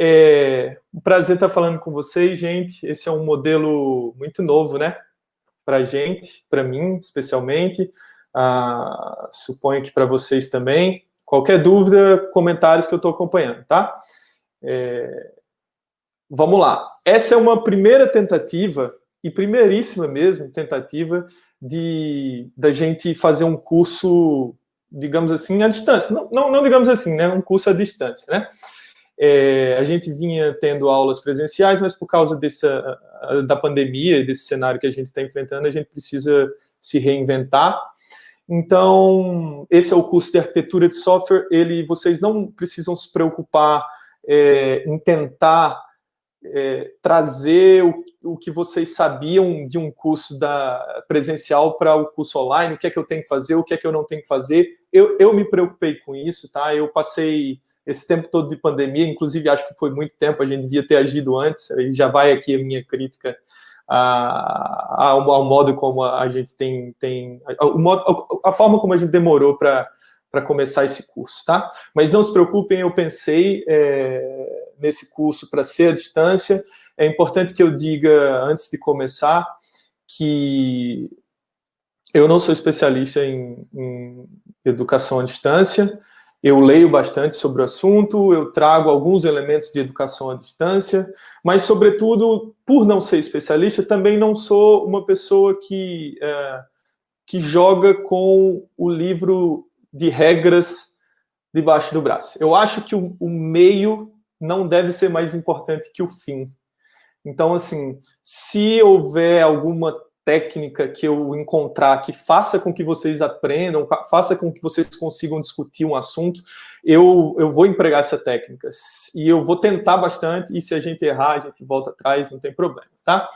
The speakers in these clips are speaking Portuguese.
É um prazer estar falando com vocês, gente. Esse é um modelo muito novo, né? Para a gente, para mim, especialmente. Suponho que para vocês também. Qualquer dúvida, comentários que eu estou acompanhando, tá? Vamos lá. Essa é uma primeira tentativa, e primeiríssima mesmo, tentativa da gente fazer um curso, digamos assim, à distância. Não digamos assim, né? Um curso à distância, né? A gente vinha tendo aulas presenciais, mas por causa da pandemia e desse cenário que a gente está enfrentando, a gente precisa se reinventar. Então, esse é o curso de arquitetura de software. Vocês não precisam se preocupar em tentar trazer o que vocês sabiam de um curso presencial para o curso online, o que é que eu tenho que fazer, o que é que eu não tenho que fazer. Eu me preocupei com isso, tá? Eu passei esse tempo todo de pandemia, inclusive acho que foi muito tempo, a gente devia ter agido antes, aí já vai aqui a minha crítica ao modo como a gente a forma como a gente demorou para começar esse curso, tá? Mas não se preocupem, eu pensei nesse curso para ser à distância. É importante que eu diga, antes de começar, que eu não sou especialista em educação à distância. Eu leio bastante sobre o assunto, eu trago alguns elementos de educação à distância, mas, sobretudo, por não ser especialista, também não sou uma pessoa que joga com o livro de regras debaixo do braço. Eu acho que o meio não deve ser mais importante que o fim. Então, assim, se houver alguma técnica que eu encontrar que faça com que vocês aprendam, faça com que vocês consigam discutir um assunto, eu vou empregar essa técnica. E eu vou tentar bastante, e se a gente errar, a gente volta atrás, não tem problema, tá?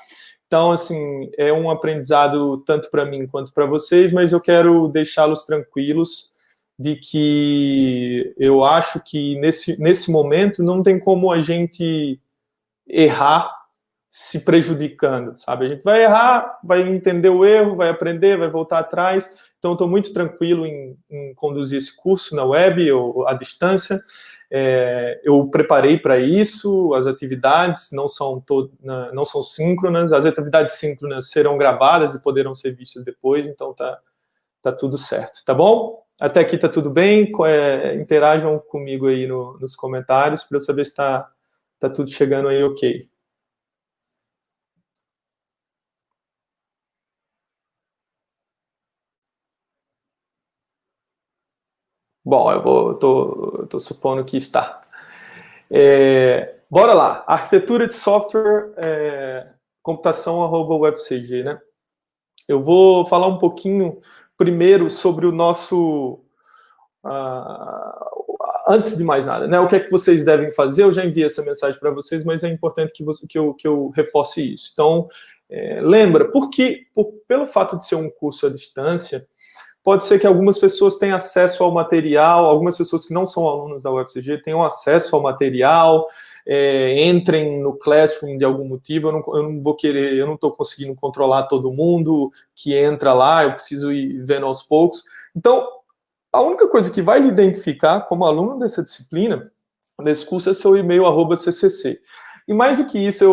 Então, assim, é um aprendizado tanto para mim quanto para vocês, mas eu quero deixá-los tranquilos de que eu acho que nesse momento não tem como a gente errar se prejudicando, sabe? A gente vai errar, vai entender o erro, vai aprender, vai voltar atrás. Então, estou muito tranquilo em conduzir esse curso na web ou à distância. Eu preparei para isso, as atividades não são síncronas, as atividades síncronas serão gravadas e poderão ser vistas depois, então tá tudo certo, tá bom? Até aqui tá tudo bem, interajam comigo aí nos comentários para eu saber se tá tudo chegando aí ok. Bom, eu tô supondo que está. Bora lá. Arquitetura de software, computação@webcg, né? Eu vou falar um pouquinho primeiro sobre o nosso... antes de mais nada, né? O que é que vocês devem fazer? Eu já enviei essa mensagem para vocês, mas é importante que eu reforce isso. Então, lembra, pelo fato de ser um curso à distância, pode ser que algumas pessoas tenham acesso ao material, algumas pessoas que não são alunos da UFCG tenham acesso ao material, entrem no Classroom de algum motivo. Eu não estou conseguindo controlar todo mundo que entra lá, eu preciso ir vendo aos poucos. Então, a única coisa que vai lhe identificar como aluno dessa disciplina, desse curso, é seu e-mail @ccc. E mais do que isso,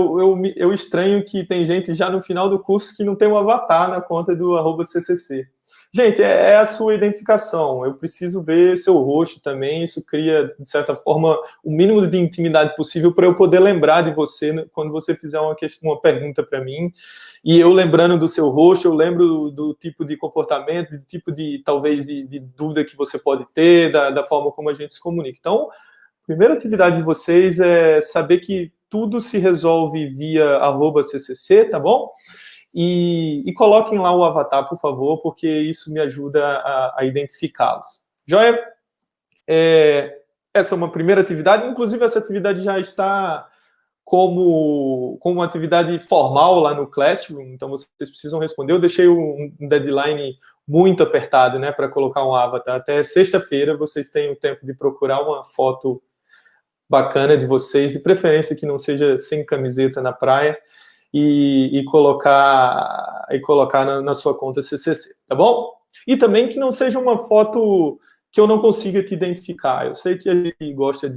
eu estranho que tem gente já no final do curso que não tem um avatar na conta do @ccc. Gente, é a sua identificação. Eu preciso ver seu rosto também. Isso cria, de certa forma, o mínimo de intimidade possível para eu poder lembrar de você quando você fizer uma pergunta para mim. E eu, lembrando do seu rosto, eu lembro do tipo de comportamento, do tipo talvez, de dúvida que você pode ter, da forma como a gente se comunica. Então, a primeira atividade de vocês é saber que tudo se resolve via @ccc, tá bom? E coloquem lá o avatar, por favor, porque isso me ajuda a identificá-los. Joia? Essa é uma primeira atividade. Inclusive, essa atividade já está como uma atividade formal lá no Classroom, então vocês precisam responder. Eu deixei um deadline muito apertado, né, para colocar um avatar. Até sexta-feira vocês têm o tempo de procurar uma foto bacana de vocês, de preferência que não seja sem camiseta na praia, e colocar na sua conta CCC, tá bom? E também que não seja uma foto que eu não consiga te identificar. Eu sei que a gente gosta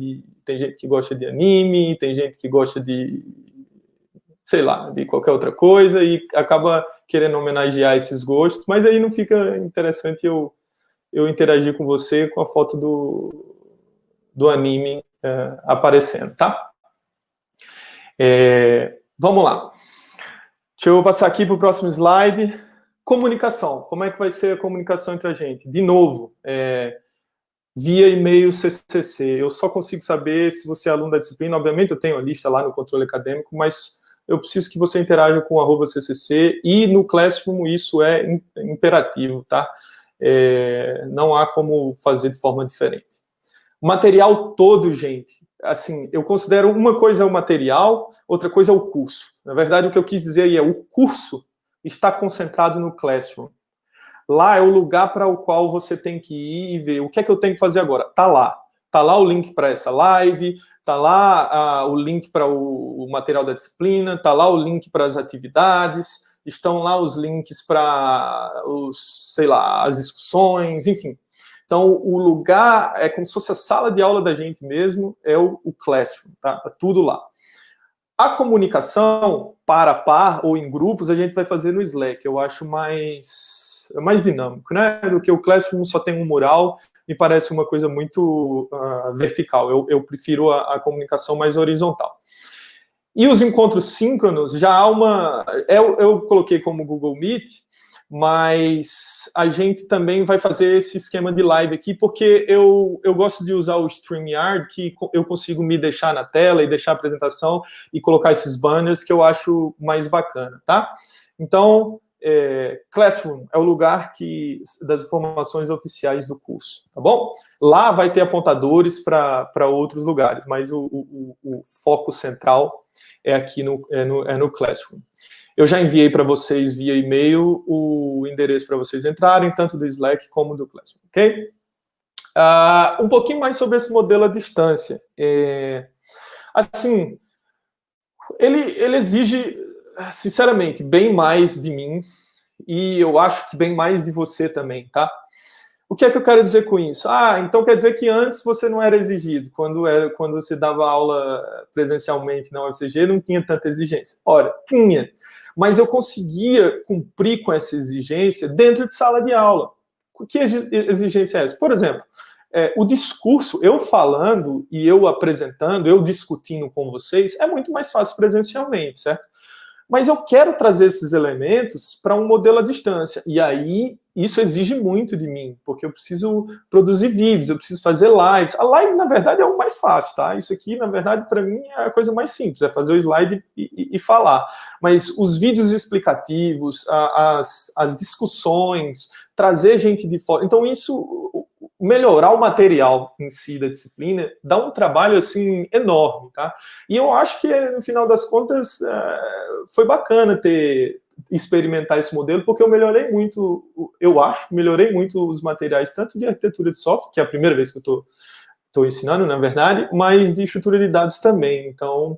tem gente que gosta de anime, tem gente que gosta de, sei lá, de qualquer outra coisa e acaba querendo homenagear esses gostos, mas aí não fica interessante eu interagir com você com a foto do anime aparecendo, tá? Vamos lá. Deixa eu passar aqui para o próximo slide. Comunicação. Como é que vai ser a comunicação entre a gente? De novo, via e-mail CCC. Eu só consigo saber se você é aluno da disciplina. Obviamente, eu tenho a lista lá no controle acadêmico, mas eu preciso que você interaja com o @CCC, e no Classroom isso é imperativo, tá? Não há como fazer de forma diferente. O material todo, gente, assim, eu considero uma coisa é o material, outra coisa é o curso. Na verdade, o que eu quis dizer aí é o curso está concentrado no Classroom. Lá é o lugar para o qual você tem que ir e ver o que é que eu tenho que fazer agora. Tá lá. Tá lá o link para essa live, tá lá o link para o material da disciplina, tá lá o link para as atividades, estão lá os links para sei lá, as discussões, enfim. Então, o lugar é como se fosse a sala de aula da gente mesmo, é o Classroom, tá? Tá tudo lá. A comunicação, par a par ou em grupos, a gente vai fazer no Slack. Eu acho mais dinâmico, né? Do que o Classroom só tem um mural, me parece uma coisa muito vertical. Eu prefiro a comunicação mais horizontal. E os encontros síncronos, já há uma... Eu coloquei como Google Meet, mas a gente também vai fazer esse esquema de live aqui, porque eu gosto de usar o StreamYard, que eu consigo me deixar na tela e deixar a apresentação e colocar esses banners, que eu acho mais bacana, tá? Então, Classroom é o lugar das informações oficiais do curso, tá bom? Lá vai ter apontadores para outros lugares, mas o foco central é aqui no Classroom. Eu já enviei para vocês via e-mail o endereço para vocês entrarem, tanto do Slack como do Classroom, ok? Um pouquinho mais sobre esse modelo à distância. Assim, ele exige, sinceramente, bem mais de mim, e eu acho que bem mais de você também, tá? O que é que eu quero dizer com isso? Então quer dizer que antes você não era exigido, quando você dava aula presencialmente na UFCG, não tinha tanta exigência. Ora, tinha, mas eu conseguia cumprir com essa exigência dentro de sala de aula. Que exigência é essa? Por exemplo, o discurso, eu falando e eu apresentando, eu discutindo com vocês, é muito mais fácil presencialmente, certo? Mas eu quero trazer esses elementos para um modelo à distância. E aí, isso exige muito de mim, porque eu preciso produzir vídeos, eu preciso fazer lives. A live, na verdade, é o mais fácil, tá? Isso aqui, na verdade, para mim, é a coisa mais simples, é fazer o slide e falar. Mas os vídeos explicativos, as discussões, trazer gente de fora... Então, isso... melhorar o material em si da disciplina dá um trabalho, assim, enorme, tá? E eu acho que, no final das contas, foi bacana experimentar esse modelo, porque eu melhorei muito, melhorei muito os materiais, tanto de arquitetura de software, que é a primeira vez que eu estou ensinando, na verdade, mas de estrutura de dados também. Então,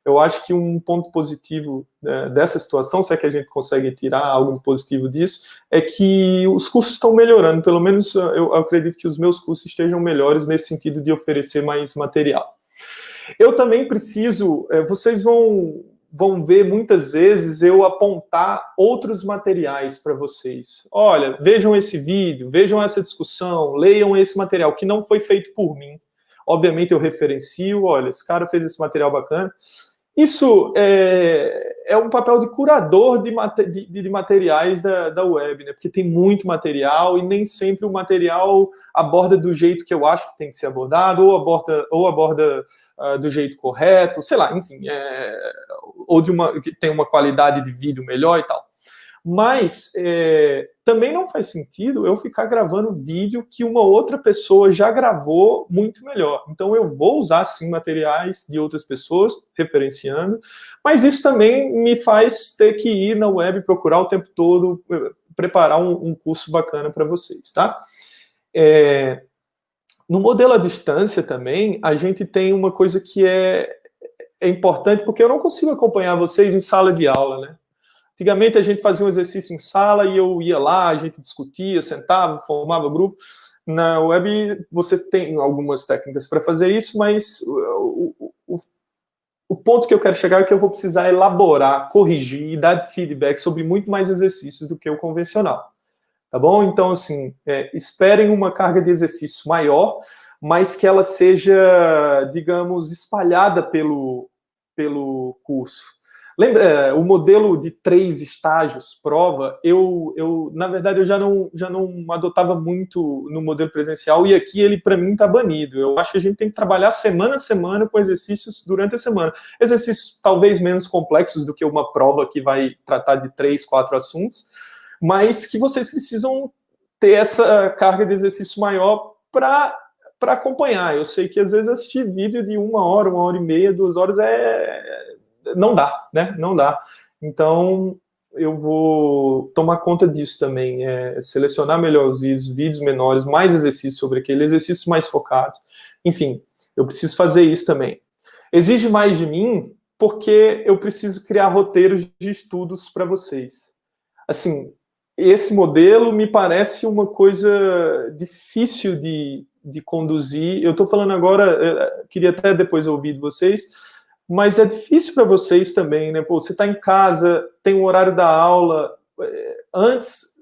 eu acho que um ponto positivo dessa situação, se é que a gente consegue tirar algo positivo disso, é que os cursos estão melhorando, pelo menos eu acredito que os meus cursos estejam melhores nesse sentido de oferecer mais material. Eu também preciso, vocês vão ver muitas vezes eu apontar outros materiais para vocês. Olha, vejam esse vídeo, vejam essa discussão, leiam esse material, que não foi feito por mim. Obviamente eu referencio, olha, esse cara fez esse material bacana. Isso é um papel de curador de materiais da web, né? Porque tem muito material e nem sempre o material aborda do jeito que eu acho que tem que ser abordado, ou aborda do jeito correto, sei lá, enfim, ou que tem uma qualidade de vídeo melhor e tal. Mas também não faz sentido eu ficar gravando vídeo que uma outra pessoa já gravou muito melhor. Então eu vou usar, sim, materiais de outras pessoas, referenciando, mas isso também me faz ter que ir na web, procurar o tempo todo, preparar um curso bacana para vocês, tá? No modelo à distância também, a gente tem uma coisa que é importante, porque eu não consigo acompanhar vocês em sala de aula, né? Antigamente a gente fazia um exercício em sala e eu ia lá, a gente discutia, sentava, formava grupo. na web você tem algumas técnicas para fazer isso, mas o ponto que eu quero chegar é que eu vou precisar elaborar, corrigir e dar feedback sobre muito mais exercícios do que o convencional. Tá bom? Então, assim, esperem uma carga de exercício maior, mas que ela seja, digamos, espalhada pelo curso. Lembra, o modelo de 3 estágios, prova, na verdade, eu já não adotava muito no modelo presencial, e aqui ele, para mim, está banido. Eu acho que a gente tem que trabalhar semana a semana com exercícios durante a semana. Exercícios talvez menos complexos do que uma prova que vai tratar de 3, 4 assuntos, mas que vocês precisam ter essa carga de exercício maior para acompanhar. Eu sei que, às vezes, assistir vídeo de 1 hora e meia, 2 horas não dá, né? Não dá. Então, eu vou tomar conta disso também, selecionar melhor os vídeos menores, mais exercícios sobre aquele, exercícios mais focados. Enfim, eu preciso fazer isso também. Exige mais de mim porque eu preciso criar roteiros de estudos para vocês. Assim, esse modelo me parece uma coisa difícil de conduzir. Eu estou falando agora, queria até depois ouvir de vocês, mas é difícil para vocês também, né? Pô, você está em casa, tem o horário da aula. Antes,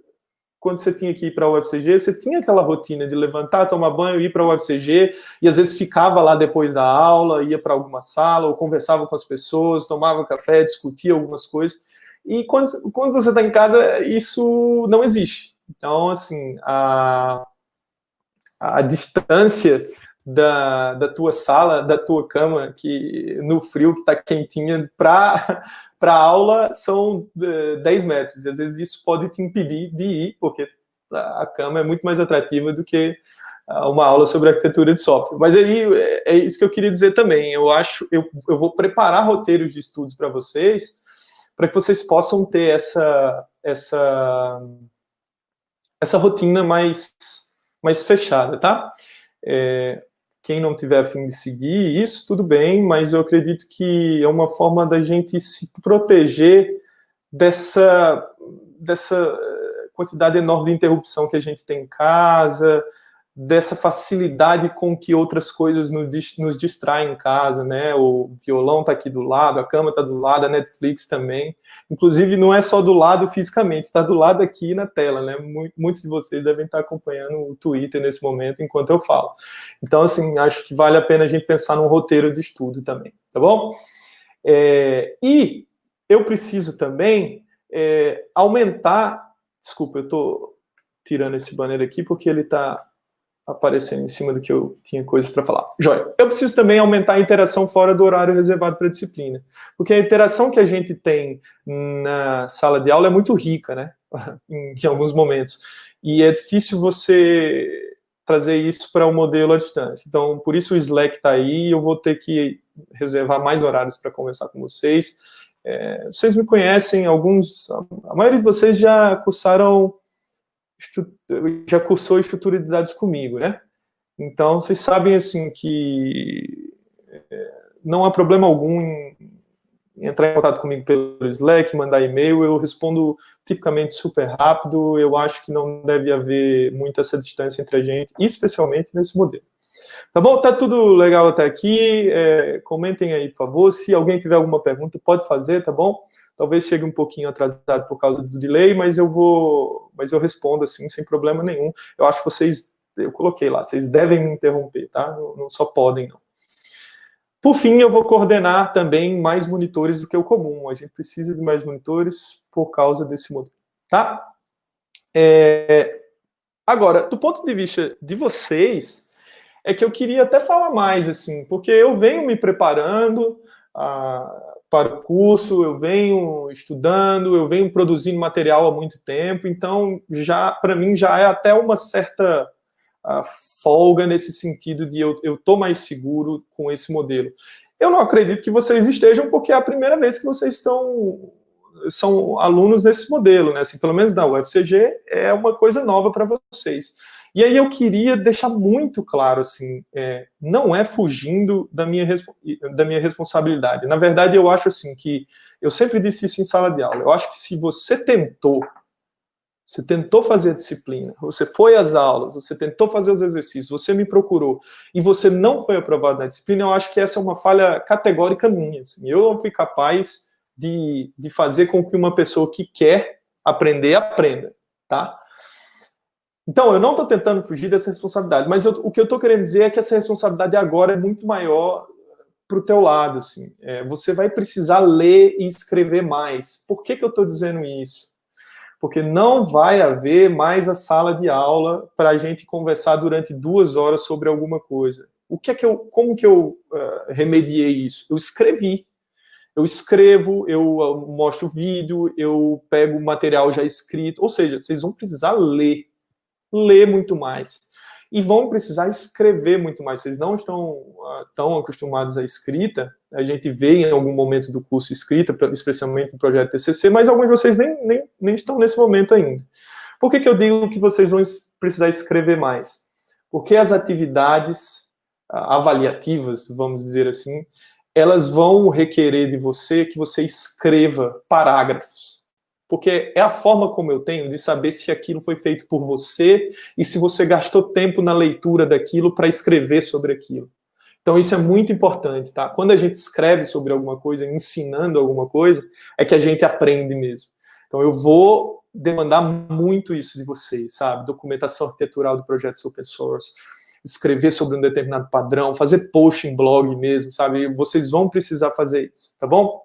quando você tinha que ir para a UFCG, você tinha aquela rotina de levantar, tomar banho, ir para a UFCG, e às vezes ficava lá depois da aula, ia para alguma sala, ou conversava com as pessoas, tomava café, discutia algumas coisas. E quando você está em casa, isso não existe. Então, assim, a distância da tua sala, da tua cama, que no frio, que está quentinha, para a aula são 10 metros. E às vezes isso pode te impedir de ir, porque a cama é muito mais atrativa do que uma aula sobre arquitetura de software. Mas aí é isso que eu queria dizer também. Eu vou preparar roteiros de estudos para vocês, para que vocês possam ter essa rotina mais fechada, tá? Quem não tiver a fim de seguir isso, tudo bem, mas eu acredito que é uma forma da gente se proteger dessa quantidade enorme de interrupção que a gente tem em casa, dessa facilidade com que outras coisas nos distraem em casa, né? O violão está aqui do lado, a cama está do lado, a Netflix também. Inclusive, não é só do lado fisicamente, está do lado aqui na tela, né? Muitos de vocês devem estar acompanhando o Twitter nesse momento, enquanto eu falo. Então, assim, acho que vale a pena a gente pensar num roteiro de estudo também, tá bom? E eu preciso também aumentar... Desculpa, eu estou tirando esse banner aqui porque ele está aparecendo em cima do que eu tinha coisas para falar. Joia. Eu preciso também aumentar a interação fora do horário reservado para a disciplina. Porque a interação que a gente tem na sala de aula é muito rica, né? em alguns momentos. E é difícil você trazer isso para um modelo à distância. Então, por isso o Slack está aí, eu vou ter que reservar mais horários para conversar com vocês. Vocês me conhecem, a maioria de vocês já cursou estrutura de dados comigo, né? Então, vocês sabem, assim, que não há problema algum em entrar em contato comigo pelo Slack, mandar e-mail, eu respondo tipicamente super rápido, eu acho que não deve haver muita essa distância entre a gente, especialmente nesse modelo. Tá bom? Tá tudo legal até aqui, comentem aí, por favor, se alguém tiver alguma pergunta, pode fazer, tá bom? Talvez chegue um pouquinho atrasado por causa do delay, mas eu respondo assim, sem problema nenhum. Eu acho que vocês, eu coloquei lá, vocês devem me interromper, tá? Não só podem, não. Por fim, eu vou coordenar também mais monitores do que o comum. A gente precisa de mais monitores por causa desse modelo, tá? Agora, do ponto de vista de vocês, é que eu queria até falar mais, assim, porque eu venho me preparando para o curso, eu venho estudando, eu venho produzindo material há muito tempo, então, para mim, já é até uma certa folga nesse sentido de eu estou mais seguro com esse modelo. Eu não acredito que vocês estejam, porque é a primeira vez que vocês são alunos desse modelo, né? Assim, pelo menos na UFCG, é uma coisa nova para vocês. E aí eu queria deixar muito claro, assim, não é fugindo da minha responsabilidade. Na verdade, eu acho assim que, eu sempre disse isso em sala de aula, eu acho que se você tentou, você tentou fazer a disciplina, você foi às aulas, você tentou fazer os exercícios, você me procurou e você não foi aprovado na disciplina, eu acho que essa é uma falha categórica minha. Assim. Eu não fui capaz de fazer com que uma pessoa que quer aprender, aprenda, tá? Então, eu não estou tentando fugir dessa responsabilidade, mas o que eu estou querendo dizer é que essa responsabilidade agora é muito maior para o teu lado. Assim. Você vai precisar ler e escrever mais. Por que eu estou dizendo isso? Porque não vai haver mais a sala de aula para a gente conversar durante 2 horas sobre alguma coisa. Como que eu remediei isso? Eu escrevi. Eu escrevo, eu mostro vídeo, eu pego o material já escrito. Ou seja, vocês vão precisar ler muito mais. E vão precisar escrever muito mais. Vocês não estão tão acostumados à escrita. A gente vê em algum momento do curso escrita, especialmente no projeto TCC, mas alguns de vocês nem estão nesse momento ainda. Por que eu digo que vocês vão precisar escrever mais? Porque as atividades avaliativas, vamos dizer assim, elas vão requerer de você que você escreva parágrafos. Porque é a forma como eu tenho de saber se aquilo foi feito por você e se você gastou tempo na leitura daquilo para escrever sobre aquilo. Então, isso é muito importante, tá? Quando a gente escreve sobre alguma coisa, ensinando alguma coisa, é que a gente aprende mesmo. Então, eu vou demandar muito isso de vocês, sabe? Documentação arquitetural do projeto open source, escrever sobre um determinado padrão, fazer post em blog mesmo, sabe? Vocês vão precisar fazer isso, tá bom?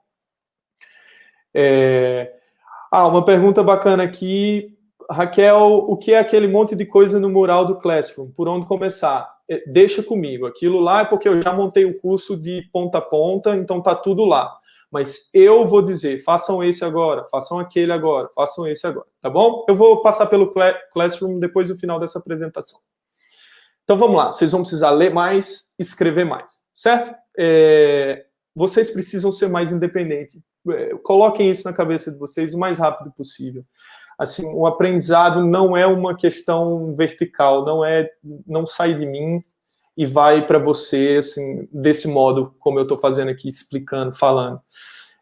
Uma pergunta bacana aqui. Raquel, o que é aquele monte de coisa no mural do Classroom? Por onde começar? Deixa comigo. Aquilo lá é porque eu já montei o curso de ponta a ponta, então tá tudo lá. Mas eu vou dizer, façam esse agora, façam aquele agora, façam esse agora, tá bom? Eu vou passar pelo Classroom depois do final dessa apresentação. Então vamos lá, vocês vão precisar ler mais, escrever mais, certo? Vocês precisam ser mais independentes. Coloquem isso na cabeça de vocês o mais rápido possível. Assim, o aprendizado não é uma questão vertical, não sai de mim e vai para você, assim, desse modo, como eu estou fazendo aqui, explicando, falando.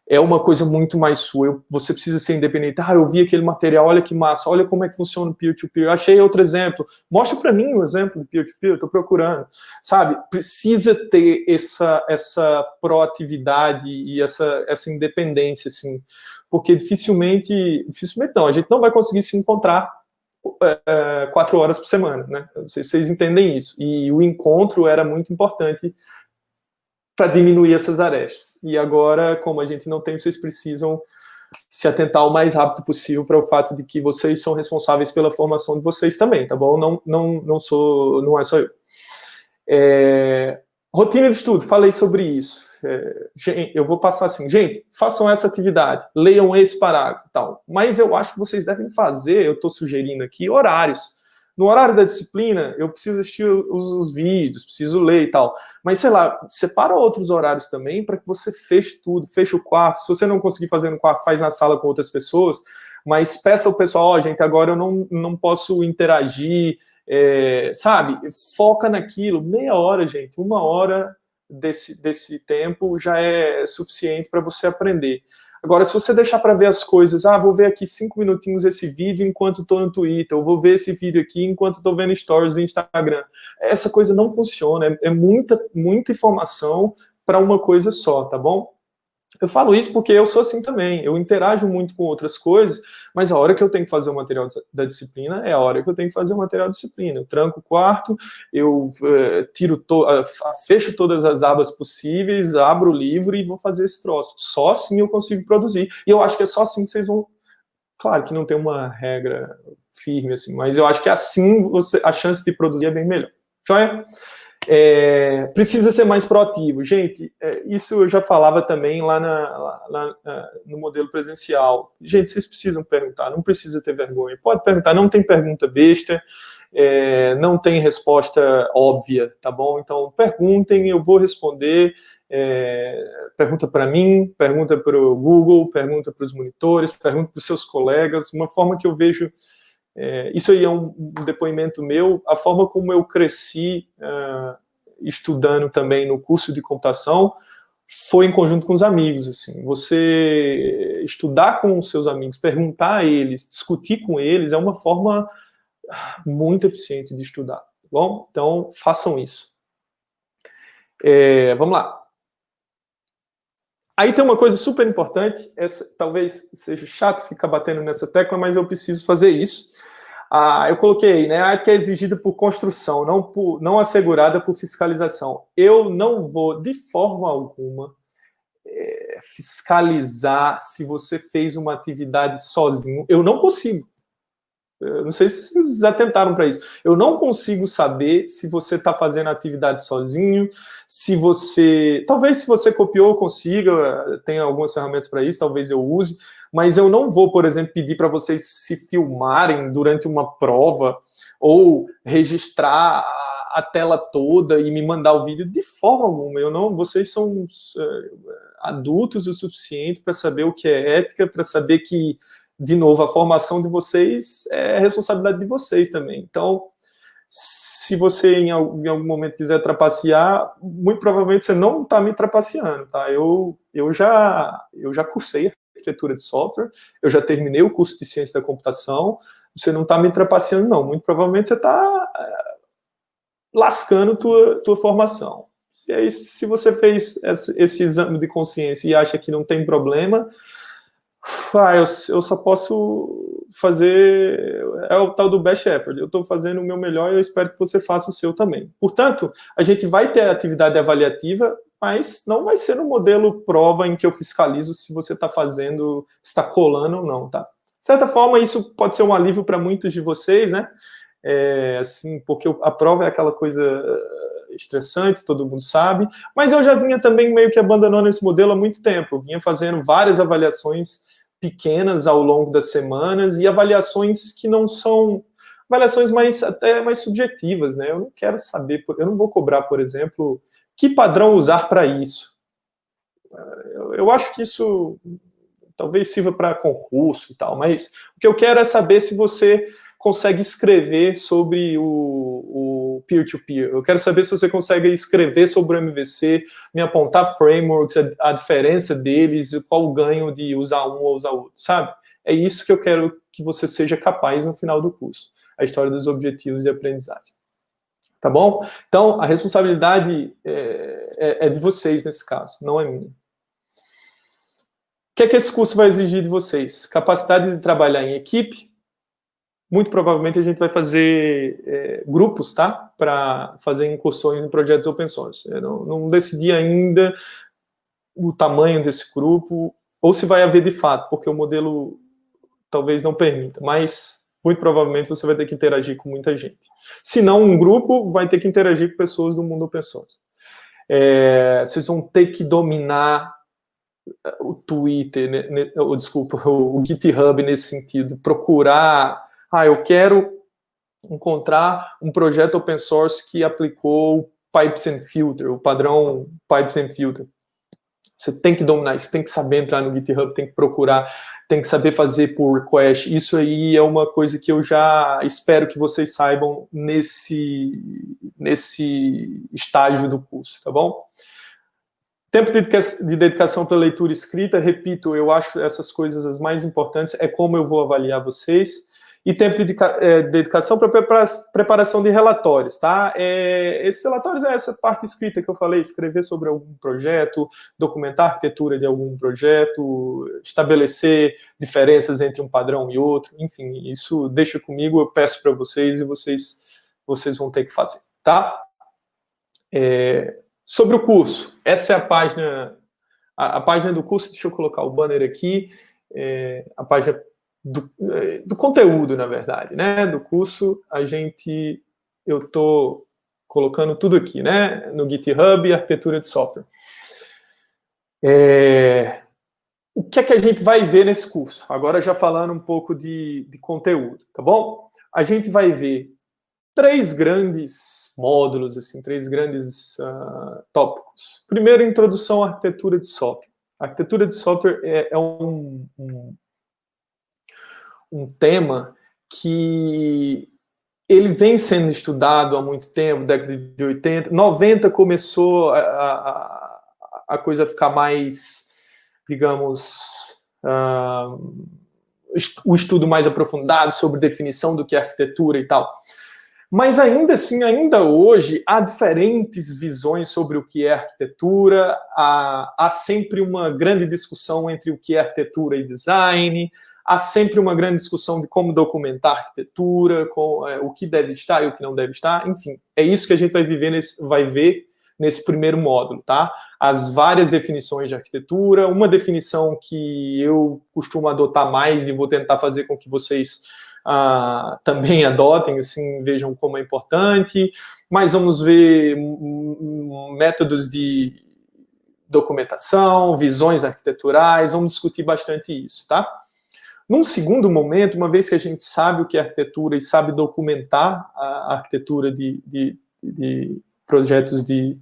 É uma coisa muito mais sua. Você precisa ser independente. Eu vi aquele material, olha que massa, olha como é que funciona o peer-to-peer. Achei outro exemplo. Mostra para mim um exemplo do peer-to-peer, eu estou procurando. Sabe, precisa ter essa proatividade e essa independência, assim, porque dificilmente não, a gente não vai conseguir se encontrar 4 horas por semana, né? Vocês entendem isso. E o encontro era muito importante para diminuir essas arestas. E agora, como a gente não tem, vocês precisam se atentar o mais rápido possível para o fato de que vocês são responsáveis pela formação de vocês também, tá bom? Não é só eu. Rotina de estudo, falei sobre isso. Eu vou passar assim, gente, façam essa atividade, leiam esse parágrafo e tal. Mas eu acho que vocês devem fazer, eu estou sugerindo aqui, horários. No horário da disciplina, eu preciso assistir os vídeos, preciso ler e tal. Mas, sei lá, separa outros horários também para que você feche tudo, feche o quarto. Se você não conseguir fazer no quarto, faz na sala com outras pessoas. Mas peça ao pessoal, gente, agora eu não posso interagir, sabe? Foca naquilo. Meia hora, gente, 1 hora desse tempo já é suficiente para você aprender. Agora, se você deixar para ver as coisas, vou ver aqui 5 minutinhos esse vídeo enquanto estou no Twitter, ou vou ver esse vídeo aqui enquanto estou vendo stories do Instagram. Essa coisa não funciona, é muita informação para uma coisa só, tá bom? Eu falo isso porque eu sou assim também, eu interajo muito com outras coisas, mas a hora que eu tenho que fazer o material da disciplina é a hora que eu tenho que fazer o material da disciplina. Eu tranco o quarto, eu fecho todas as abas possíveis, abro o livro e vou fazer esse troço. Só assim eu consigo produzir. E eu acho que é só assim que vocês vão... Claro que não tem uma regra firme, assim, mas eu acho que assim a chance de produzir é bem melhor. Joia? Precisa ser mais proativo. Gente, isso eu já falava também lá no modelo presencial. Gente, vocês precisam perguntar, não precisa ter vergonha. Pode perguntar, não tem pergunta besta, não tem resposta óbvia, tá bom? Então, perguntem, eu vou responder. Pergunta para mim, pergunta para o Google, pergunta para os monitores, pergunta para os seus colegas. Uma forma que eu vejo... isso aí é um depoimento meu, a forma como eu cresci estudando também no curso de computação foi em conjunto com os amigos, assim. Você estudar com os seus amigos, perguntar a eles, discutir com eles, é uma forma muito eficiente de estudar, tá bom? Então, façam isso. Vamos lá. Aí tem uma coisa super importante, essa talvez seja chato ficar batendo nessa tecla, mas eu preciso fazer isso. Eu coloquei, né, que é exigida por construção, não assegurada por fiscalização. Eu não vou, de forma alguma, fiscalizar se você fez uma atividade sozinho. Eu não consigo. Eu não sei se vocês atentaram para isso. Eu não consigo saber se você está fazendo a atividade sozinho, se você... Talvez se você copiou, eu consiga, tem algumas ferramentas para isso, talvez eu use, mas eu não vou, por exemplo, pedir para vocês se filmarem durante uma prova ou registrar a tela toda e me mandar o vídeo de forma alguma. Eu não, vocês são adultos o suficiente para saber o que é ética, para saber que, de novo, a formação de vocês é responsabilidade de vocês também. Então, se você em algum momento quiser trapacear, muito provavelmente você não está me trapaceando, tá? Eu já cursei arquitetura de software, eu já terminei o curso de ciência da computação, você não está me trapaceando, não. Muito provavelmente você está lascando tua formação. Se você fez esse exame de consciência e acha que não tem problema, eu só posso fazer... É o tal do best effort. Eu estou fazendo o meu melhor e eu espero que você faça o seu também. Portanto, a gente vai ter atividade avaliativa, mas não vai ser no modelo prova em que eu fiscalizo se você está fazendo, está colando ou não, tá? De certa forma, isso pode ser um alívio para muitos de vocês, né? Assim, porque a prova é aquela coisa estressante, todo mundo sabe, mas eu já vinha também meio que abandonando esse modelo há muito tempo. Eu vinha fazendo várias avaliações pequenas ao longo das semanas e avaliações que não são avaliações até mais subjetivas, né? Eu não quero saber, eu não vou cobrar, por exemplo, que padrão usar para isso. Eu acho que isso talvez sirva para concurso e tal, mas o que eu quero é saber se você consegue escrever sobre o peer-to-peer. Eu quero saber se você consegue escrever sobre o MVC, me apontar frameworks, a diferença deles, qual o ganho de usar um ou usar outro, sabe? É isso que eu quero que você seja capaz no final do curso. A história dos objetivos de aprendizagem. Tá bom? Então, a responsabilidade é de vocês nesse caso, não é minha. O que é que esse curso vai exigir de vocês? Capacidade de trabalhar em equipe. Muito provavelmente a gente vai fazer grupos, tá? Para fazer incursões em projetos open source. Eu não decidi ainda o tamanho desse grupo, ou se vai haver de fato, porque o modelo talvez não permita, mas muito provavelmente você vai ter que interagir com muita gente. Se não um grupo, vai ter que interagir com pessoas do mundo open source. Vocês vão ter que dominar o Twitter, desculpa, o GitHub nesse sentido, procurar... eu quero encontrar um projeto open source que aplicou o Pipes and Filter, o padrão Pipes and Filter. Você tem que dominar isso, tem que saber entrar no GitHub, tem que procurar, tem que saber fazer por request. Isso aí é uma coisa que eu já espero que vocês saibam nesse estágio do curso, tá bom? Tempo de dedicação para leitura e escrita, repito, eu acho essas coisas as mais importantes, é como eu vou avaliar vocês. E tempo de dedicação para preparação de relatórios, tá? Esses relatórios é essa parte escrita que eu falei, escrever sobre algum projeto, documentar a arquitetura de algum projeto, estabelecer diferenças entre um padrão e outro, enfim, isso deixa comigo, eu peço para vocês e vocês vão ter que fazer, tá? Sobre o curso, essa é a página do curso, deixa eu colocar o banner aqui, a página do conteúdo, na verdade, né? Do curso, eu estou colocando tudo aqui, né? No GitHub, arquitetura de software. O que é que a gente vai ver nesse curso? Agora já falando um pouco de conteúdo, tá bom? A gente vai ver 3 grandes módulos, assim, 3 grandes tópicos. Primeiro, introdução à arquitetura de software. A arquitetura de software é um tema que ele vem sendo estudado há muito tempo, década de 80, 90 começou a a coisa ficar mais, digamos, o estudo mais aprofundado sobre definição do que é arquitetura e tal. Mas ainda assim, ainda hoje, há diferentes visões sobre o que é arquitetura, há sempre uma grande discussão entre o que é arquitetura e design, há sempre uma grande discussão de como documentar arquitetura, o que deve estar e o que não deve estar, enfim, é isso que a gente vai ver nesse primeiro módulo, tá? As várias definições de arquitetura, uma definição que eu costumo adotar mais e vou tentar fazer com que vocês também adotem, assim, vejam como é importante, mas vamos ver métodos de documentação, visões arquiteturais, vamos discutir bastante isso, tá? Num segundo momento, uma vez que a gente sabe o que é arquitetura e sabe documentar a arquitetura de projetos de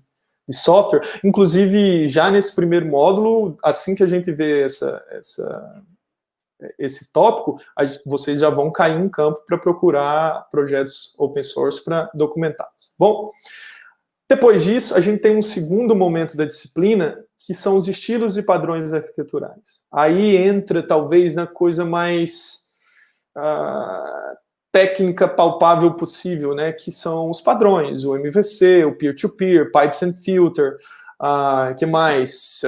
software, inclusive já nesse primeiro módulo, assim que a gente vê esse tópico, vocês já vão cair em campo para procurar projetos open source para documentá-los. Bom, depois disso, a gente tem um segundo momento da disciplina, que são os estilos e padrões arquiteturais. Aí entra, talvez, na coisa mais técnica palpável possível, né, que são os padrões, o MVC, o peer-to-peer, pipes and filter, que mais?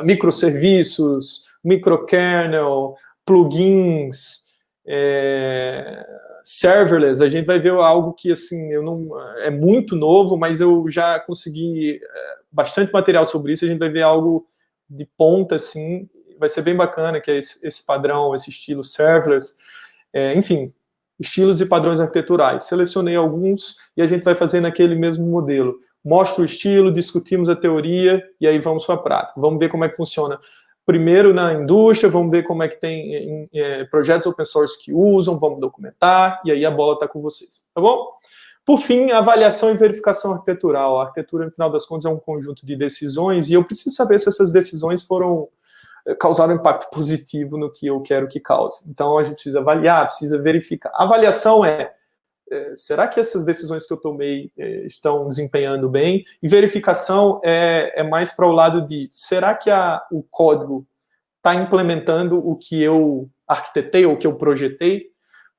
Microserviços, microkernel, plugins, serverless. A gente vai ver algo que, assim, é muito novo, mas eu já consegui bastante material sobre isso. A gente vai ver algo de ponta, assim, vai ser bem bacana, que é esse padrão, esse estilo serverless. Enfim, estilos e padrões arquiteturais. Selecionei alguns e a gente vai fazer naquele mesmo modelo. Mostra o estilo, discutimos a teoria e aí vamos para a prática. Vamos ver como é que funciona. Primeiro na indústria, vamos ver como é que tem projetos open source que usam, vamos documentar, e aí a bola está com vocês, tá bom? Por fim, avaliação e verificação arquitetural. A arquitetura, no final das contas, é um conjunto de decisões, e eu preciso saber se essas decisões causaram impacto positivo no que eu quero que cause. Então, a gente precisa avaliar, precisa verificar. A avaliação será que essas decisões que eu tomei estão desempenhando bem? E verificação é mais para o lado de, será que o código está implementando o que eu arquitetei ou o que eu projetei?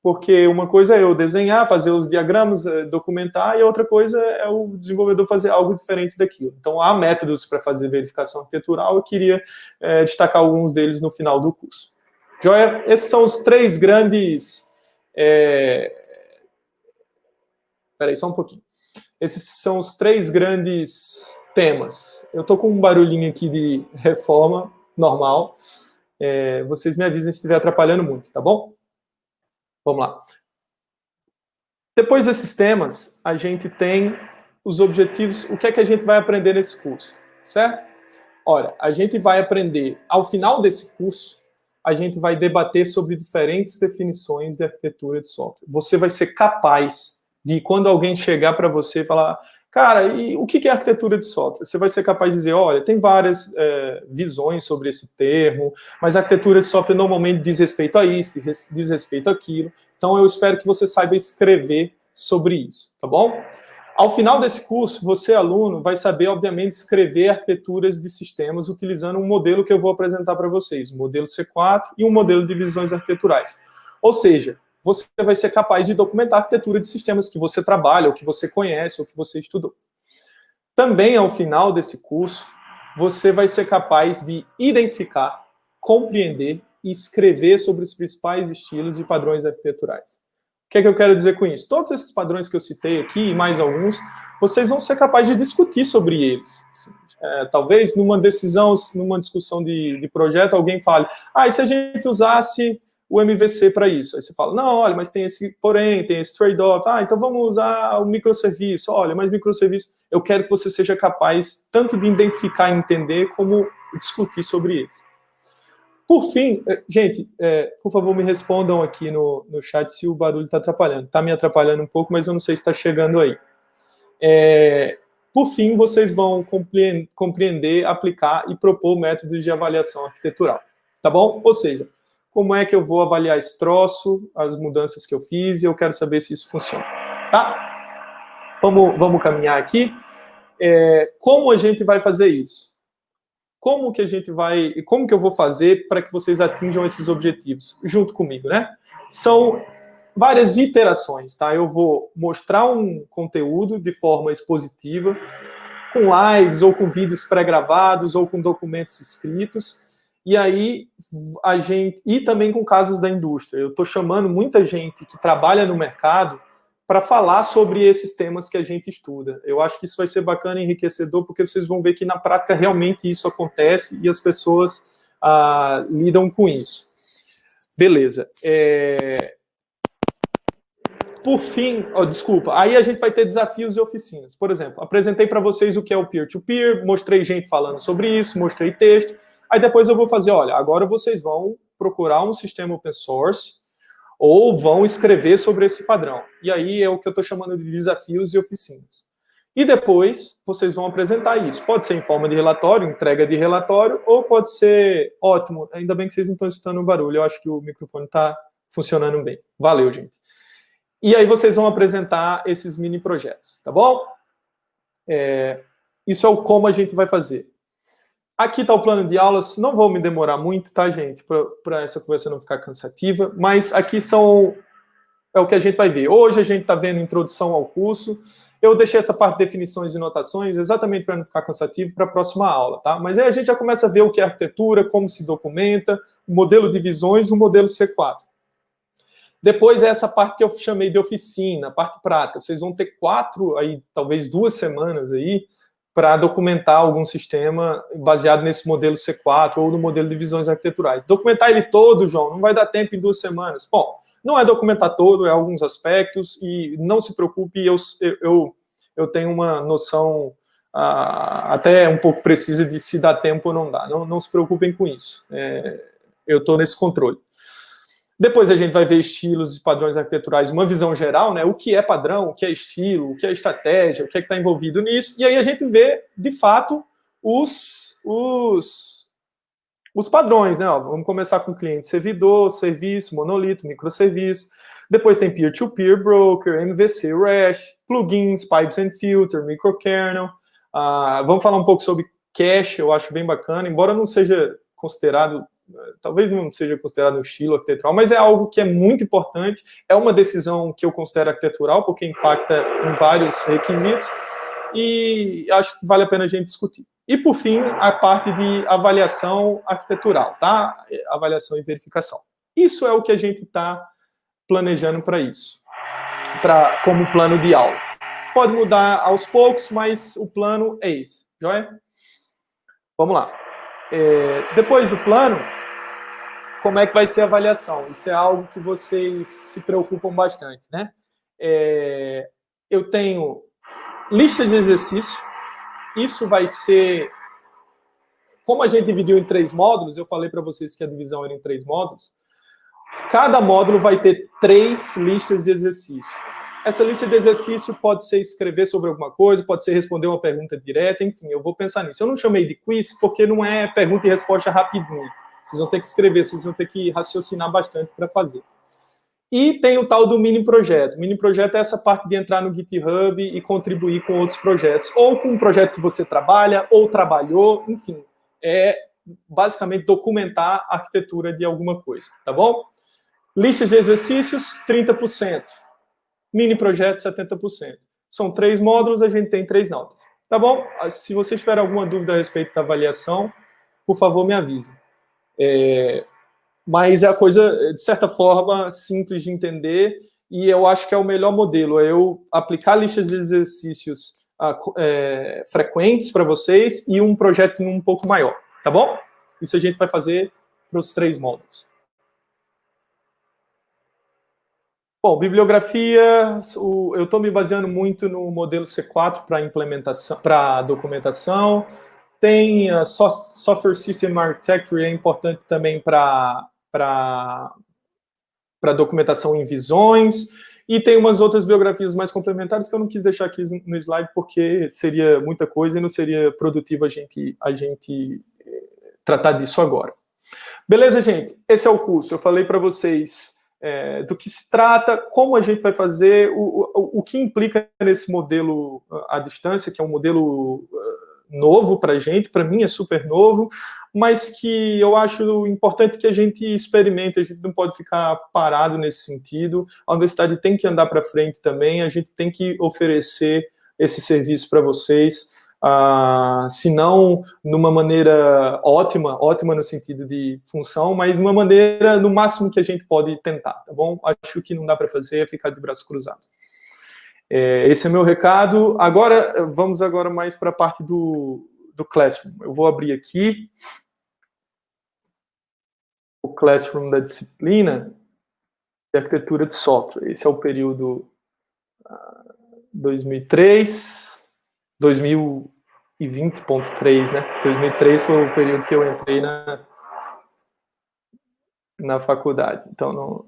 Porque uma coisa é eu desenhar, fazer os diagramas, documentar, e outra coisa é o desenvolvedor fazer algo diferente daquilo. Então, há métodos para fazer verificação arquitetural, eu queria destacar alguns deles no final do curso. Joia? Esses são os três grandes... Espera aí, só um pouquinho. Esses são os três grandes temas. Eu estou com um barulhinho aqui de reforma, normal. Vocês me avisem se estiver atrapalhando muito, tá bom? Vamos lá. Depois desses temas, a gente tem os objetivos. O que é que a gente vai aprender nesse curso, certo? Olha, a gente vai aprender, ao final desse curso, a gente vai debater sobre diferentes definições de arquitetura de software. Você vai ser capaz de, quando alguém chegar para você e falar, cara, e o que é arquitetura de software? Você vai ser capaz de dizer, olha, tem várias visões sobre esse termo, mas a arquitetura de software normalmente diz respeito a isso, diz respeito àquilo. Então, eu espero que você saiba escrever sobre isso, tá bom? Ao final desse curso, você, aluno, vai saber, obviamente, escrever arquiteturas de sistemas utilizando um modelo que eu vou apresentar para vocês, o modelo C4 e um modelo de visões arquiteturais. Ou seja, você vai ser capaz de documentar a arquitetura de sistemas que você trabalha, ou que você conhece, ou que você estudou. Também, ao final desse curso, você vai ser capaz de identificar, compreender e escrever sobre os principais estilos e padrões arquiteturais. O que é que eu quero dizer com isso? Todos esses padrões que eu citei aqui, e mais alguns, vocês vão ser capazes de discutir sobre eles. Talvez numa discussão de projeto, alguém fale, e se a gente usasse o MVC para isso? Aí você fala, não, olha, mas tem esse porém, tem esse trade-off, então vamos usar o microserviço, olha, mas microserviço, eu quero que você seja capaz tanto de identificar e entender, como discutir sobre eles. Por fim, gente, por favor, me respondam aqui no chat se o barulho está atrapalhando. Está me atrapalhando um pouco, mas eu não sei se está chegando aí. Por fim, vocês vão compreender, aplicar e propor métodos de avaliação arquitetural. Tá bom? Ou seja, como é que eu vou avaliar esse troço, as mudanças que eu fiz, e eu quero saber se isso funciona. Tá? Vamos caminhar aqui. Como a gente vai fazer isso? como que eu vou fazer para que vocês atinjam esses objetivos junto comigo, né? São várias iterações, tá? Eu vou mostrar um conteúdo de forma expositiva, com lives, ou com vídeos pré-gravados, ou com documentos escritos, e aí e também com casos da indústria. Eu estou chamando muita gente que trabalha no mercado para falar sobre esses temas que a gente estuda. Eu acho que isso vai ser bacana e enriquecedor, porque vocês vão ver que na prática realmente isso acontece e as pessoas lidam com isso. Beleza. Por fim, aí a gente vai ter desafios e oficinas. Por exemplo, apresentei para vocês o que é o peer-to-peer, mostrei gente falando sobre isso, mostrei texto. Aí depois eu vou fazer, olha, agora vocês vão procurar um sistema open source ou vão escrever sobre esse padrão. E aí é o que eu estou chamando de desafios e oficinas. E depois vocês vão apresentar isso. Pode ser em forma de relatório, entrega de relatório, ou pode ser ótimo. Ainda bem que vocês não estão escutando o barulho. Eu acho que o microfone está funcionando bem. Valeu, gente. E aí vocês vão apresentar esses mini projetos, tá bom? Isso é o como a gente vai fazer. Aqui está o plano de aulas, não vou me demorar muito, tá, gente? Para essa conversa não ficar cansativa, mas aqui é o que a gente vai ver. Hoje a gente está vendo introdução ao curso. Eu deixei essa parte de definições e notações exatamente para não ficar cansativo para a próxima aula, tá? Mas aí a gente já começa a ver o que é arquitetura, como se documenta, o modelo de visões, o modelo C4. Depois é essa parte que eu chamei de oficina, parte prática. Vocês vão ter talvez 2 semanas aí, para documentar algum sistema baseado nesse modelo C4 ou no modelo de visões arquiteturais. Documentar ele todo, João, não vai dar tempo em 2 semanas. Bom, não é documentar todo, é alguns aspectos, e não se preocupe, eu tenho uma noção até um pouco precisa de se dá tempo ou não dá. Não se preocupem com isso. Eu estou nesse controle. Depois a gente vai ver estilos e padrões arquiteturais, uma visão geral, né? O que é padrão, o que é estilo, o que é estratégia, o que é que está envolvido nisso. E aí a gente vê, de fato, os padrões, né? Ó, vamos começar com cliente-servidor, serviço, monolito, microserviço. Depois tem peer-to-peer, broker, MVC, REST, plugins, pipes and filter, microkernel. Vamos falar um pouco sobre cache, eu acho bem bacana, embora não seja considerado... talvez não seja considerado um estilo arquitetural, mas é algo que é muito importante, é uma decisão que eu considero arquitetural, porque impacta em vários requisitos, e acho que vale a pena a gente discutir. E, por fim, a parte de avaliação arquitetural, tá? Avaliação e verificação. Isso é o que a gente está planejando para isso, como plano de aulas. Isso pode mudar aos poucos, mas o plano é esse, joia? Vamos lá. Depois do plano, como é que vai ser a avaliação? Isso é algo que vocês se preocupam bastante, né? Eu tenho lista de exercício. Isso vai ser... Como a gente dividiu em 3 módulos, eu falei para vocês que a divisão era em 3 módulos, cada módulo vai ter 3 listas de exercício. Essa lista de exercício pode ser escrever sobre alguma coisa, pode ser responder uma pergunta direta, enfim, eu vou pensar nisso. Eu não chamei de quiz porque não é pergunta e resposta rapidinho. Vocês vão ter que escrever, vocês vão ter que raciocinar bastante para fazer. E tem o tal do mini projeto. O mini projeto é essa parte de entrar no GitHub e contribuir com outros projetos. Ou com um projeto que você trabalha, ou trabalhou, enfim. É basicamente documentar a arquitetura de alguma coisa, tá bom? Lista de exercícios, 30%. Mini projeto, 70%. São 3 módulos, a gente tem 3 notas. Tá bom? Se vocês tiverem alguma dúvida a respeito da avaliação, por favor, me avisem. Mas é a coisa, de certa forma, simples de entender, e eu acho que é o melhor modelo, é eu aplicar listas de exercícios frequentes para vocês e um projetinho um pouco maior, tá bom? Isso a gente vai fazer para os 3 módulos. Bom, bibliografia, eu estou me baseando muito no modelo C4 para implementação, para documentação. Tem Software System Architecture, é importante também para documentação em visões. E tem umas outras biografias mais complementares que eu não quis deixar aqui no slide, porque seria muita coisa e não seria produtivo a gente tratar disso agora. Beleza, gente? Esse é o curso. Eu falei para vocês do que se trata, como a gente vai fazer, o que implica nesse modelo à distância, que é um modelo novo para a gente, para mim é super novo, mas que eu acho importante que a gente experimente, a gente não pode ficar parado nesse sentido, a universidade tem que andar para frente também, a gente tem que oferecer esse serviço para vocês, se não numa maneira ótima no sentido de função, mas de uma maneira no máximo que a gente pode tentar, tá bom? Acho que não dá para fazer é ficar de braços cruzados. Esse é meu recado. Agora, vamos agora mais para a parte do Classroom. Eu vou abrir aqui o Classroom da disciplina de arquitetura de software. Esse é o período 2003, 2020.3, né? 2003 foi o período que eu entrei na faculdade. Então, não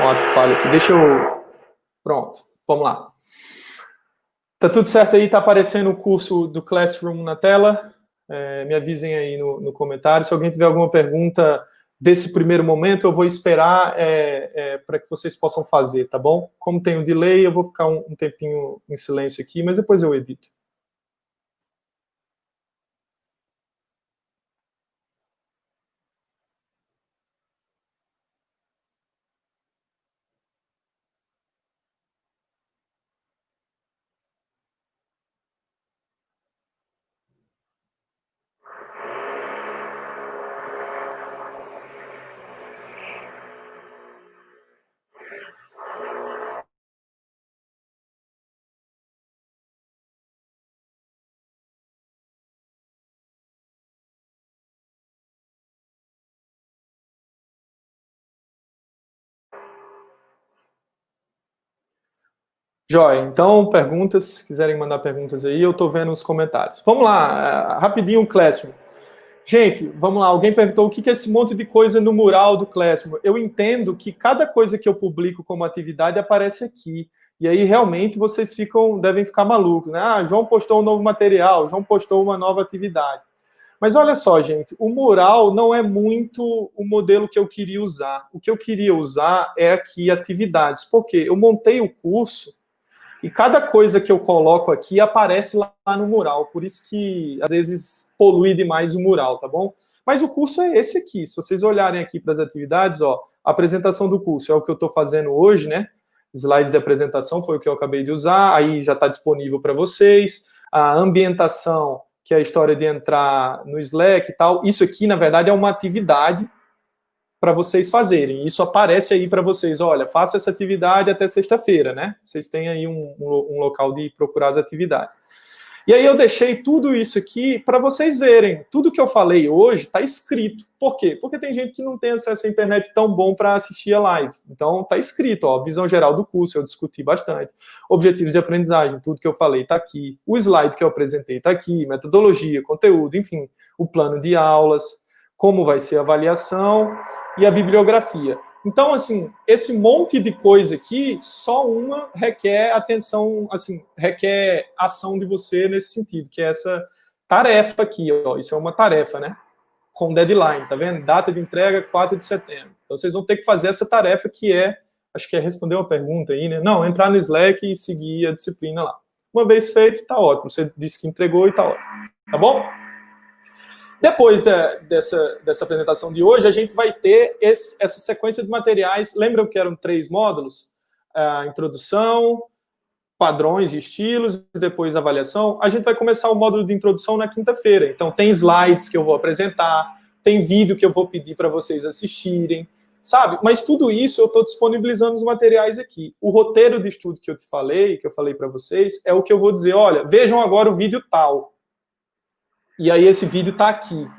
ato falha aqui. Deixa eu... Pronto, vamos lá. Tá tudo certo aí? Tá aparecendo o curso do Classroom na tela? Me avisem aí no comentário. Se alguém tiver alguma pergunta desse primeiro momento, eu vou esperar para que vocês possam fazer, tá bom? Como tem um delay, eu vou ficar um tempinho em silêncio aqui, mas depois eu edito. Joia, então, perguntas, se quiserem mandar perguntas aí, eu estou vendo os comentários. Vamos lá, rapidinho o Classroom. Gente, vamos lá, alguém perguntou o que é esse monte de coisa no mural do Classroom. Eu entendo que cada coisa que eu publico como atividade aparece aqui. E aí, realmente, vocês devem ficar malucos, né? João postou um novo material, João postou uma nova atividade. Mas olha só, gente, o mural não é muito o modelo que eu queria usar. O que eu queria usar é aqui atividades. Por quê? Eu montei o curso e cada coisa que eu coloco aqui aparece lá no mural, por isso que às vezes polui demais o mural, tá bom? Mas o curso é esse aqui. Se vocês olharem aqui para as atividades, ó, a apresentação do curso é o que eu estou fazendo hoje, né? Slides de apresentação foi o que eu acabei de usar, aí já está disponível para vocês. A ambientação, que é a história de entrar no Slack e tal. Isso aqui, na verdade, é uma atividade para vocês fazerem. Isso aparece aí para vocês. Olha, faça essa atividade até sexta-feira, né? Vocês têm aí um local de procurar as atividades. E aí eu deixei tudo isso aqui para vocês verem. Tudo que eu falei hoje está escrito. Por quê? Porque tem gente que não tem acesso à internet tão bom para assistir a live. Então está escrito, ó, visão geral do curso, eu discuti bastante. Objetivos de aprendizagem, tudo que eu falei está aqui. O slide que eu apresentei está aqui, metodologia, conteúdo, enfim, o plano de aulas, como vai ser a avaliação e a bibliografia. Então, assim, esse monte de coisa aqui, só uma requer atenção, assim, requer ação de você nesse sentido, que é essa tarefa aqui, ó. Isso é uma tarefa, né? Com deadline, tá vendo? Data de entrega 4 de setembro. Então, vocês vão ter que fazer essa tarefa que acho que é responder uma pergunta aí, né? Não, entrar no Slack e seguir a disciplina lá. Uma vez feito, tá ótimo. Você disse que entregou e tá ótimo. Tá bom? Depois dessa apresentação de hoje, a gente vai ter essa sequência de materiais. Lembram que eram 3 módulos? Introdução, padrões e estilos, e depois avaliação. A gente vai começar o módulo de introdução na quinta-feira. Então, tem slides que eu vou apresentar, tem vídeo que eu vou pedir para vocês assistirem, sabe? Mas tudo isso eu estou disponibilizando os materiais aqui. O roteiro de estudo que eu falei para vocês, é o que eu vou dizer, olha, vejam agora o vídeo tal. E aí esse vídeo está aqui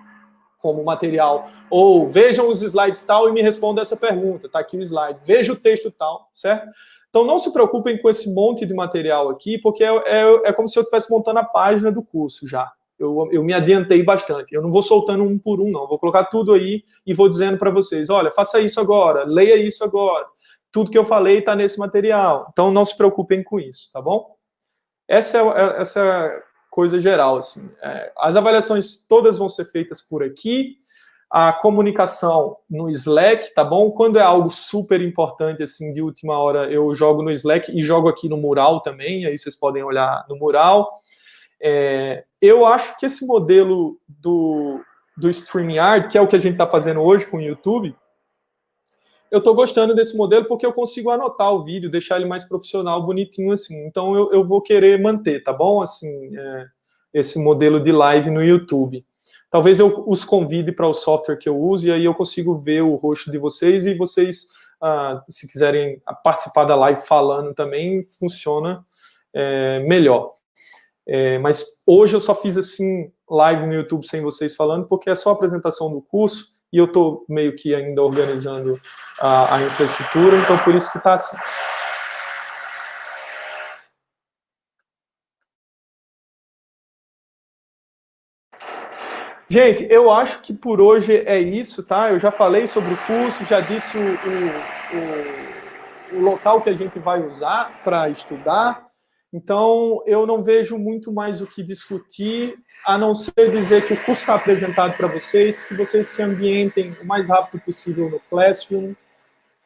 como material. Ou vejam os slides tal e me respondam essa pergunta. Está aqui o slide. Veja o texto tal, certo? Então não se preocupem com esse monte de material aqui, porque é como se eu estivesse montando a página do curso já. Eu me adiantei bastante. Eu não vou soltando um por um, não. Vou colocar tudo aí e vou dizendo para vocês, olha, faça isso agora, leia isso agora. Tudo que eu falei está nesse material. Então não se preocupem com isso, tá bom? Essa coisa geral, assim. As avaliações todas vão ser feitas por aqui, a comunicação no Slack, tá bom? Quando é algo super importante, assim, de última hora, eu jogo no Slack e jogo aqui no mural também, aí vocês podem olhar no mural. Eu acho que esse modelo do StreamYard, que é o que a gente está fazendo hoje com o YouTube, eu estou gostando desse modelo porque eu consigo anotar o vídeo, deixar ele mais profissional, bonitinho assim. Então, eu vou querer manter, tá bom? Assim, esse modelo de live no YouTube. Talvez eu os convide para o software que eu uso e aí eu consigo ver o rosto de vocês e vocês, se quiserem participar da live falando também, funciona melhor. Mas hoje eu só fiz assim live no YouTube sem vocês falando porque é só a apresentação do curso e eu estou meio que ainda organizando a infraestrutura, então por isso que está assim. Gente, eu acho que por hoje é isso, tá? Eu já falei sobre o curso, já disse o local que a gente vai usar para estudar. Então, eu não vejo muito mais o que discutir, a não ser dizer que o curso está apresentado para vocês, que vocês se ambientem o mais rápido possível no Classroom,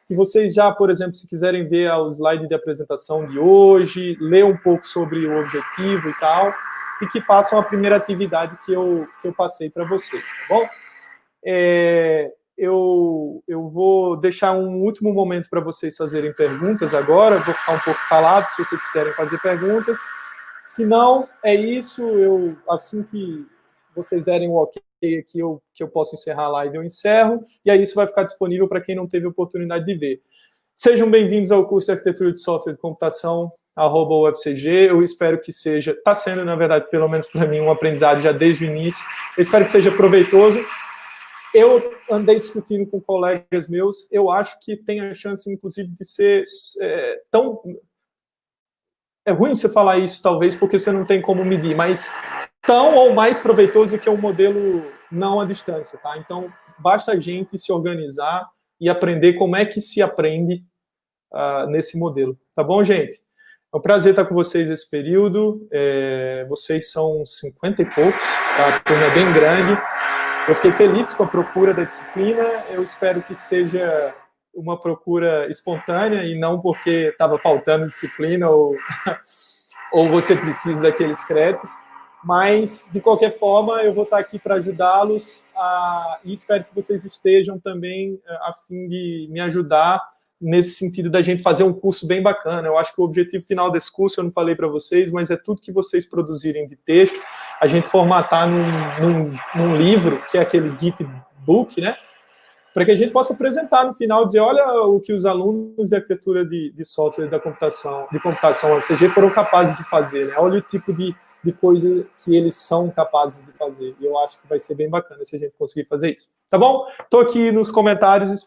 que vocês já, por exemplo, se quiserem ver o slide de apresentação de hoje, ler um pouco sobre o objetivo e tal, e que façam a primeira atividade que eu passei para vocês, tá bom? Eu vou deixar um último momento para vocês fazerem perguntas agora, vou ficar um pouco calado se vocês quiserem fazer perguntas. Se não, é isso, assim que vocês derem o ok aqui, que eu posso encerrar a live, eu encerro, e aí isso vai ficar disponível para quem não teve oportunidade de ver. Sejam bem-vindos ao curso de Arquitetura de Software de Computação, @UFCG. Eu espero que seja, está sendo, na verdade, pelo menos para mim, um aprendizado já desde o início. Eu espero que seja proveitoso. Eu andei discutindo com colegas meus, eu acho que tem a chance, inclusive, de ser tão... É ruim você falar isso, talvez, porque você não tem como medir, mas tão ou mais proveitoso que o modelo não à distância, tá? Então, basta a gente se organizar e aprender como é que se aprende nesse modelo. Tá bom, gente? É um prazer estar com vocês nesse período. Vocês são 50 e poucos, tá? A turma é bem grande. Eu fiquei feliz com a procura da disciplina. Eu espero que seja uma procura espontânea e não porque estava faltando disciplina ou você precisa daqueles créditos. Mas, de qualquer forma, eu vou estar aqui para ajudá-los e espero que vocês estejam também a fim de me ajudar nesse sentido da gente fazer um curso bem bacana. Eu acho que o objetivo final desse curso, eu não falei para vocês, mas é tudo que vocês produzirem de texto, a gente formatar num livro, que é aquele Gitbook, né? Para que a gente possa apresentar no final, dizer, olha o que os alunos de arquitetura de software de computação UFCG foram capazes de fazer, né? Olha o tipo de coisa que eles são capazes de fazer. E eu acho que vai ser bem bacana se a gente conseguir fazer isso. Tá bom? Estou aqui nos comentários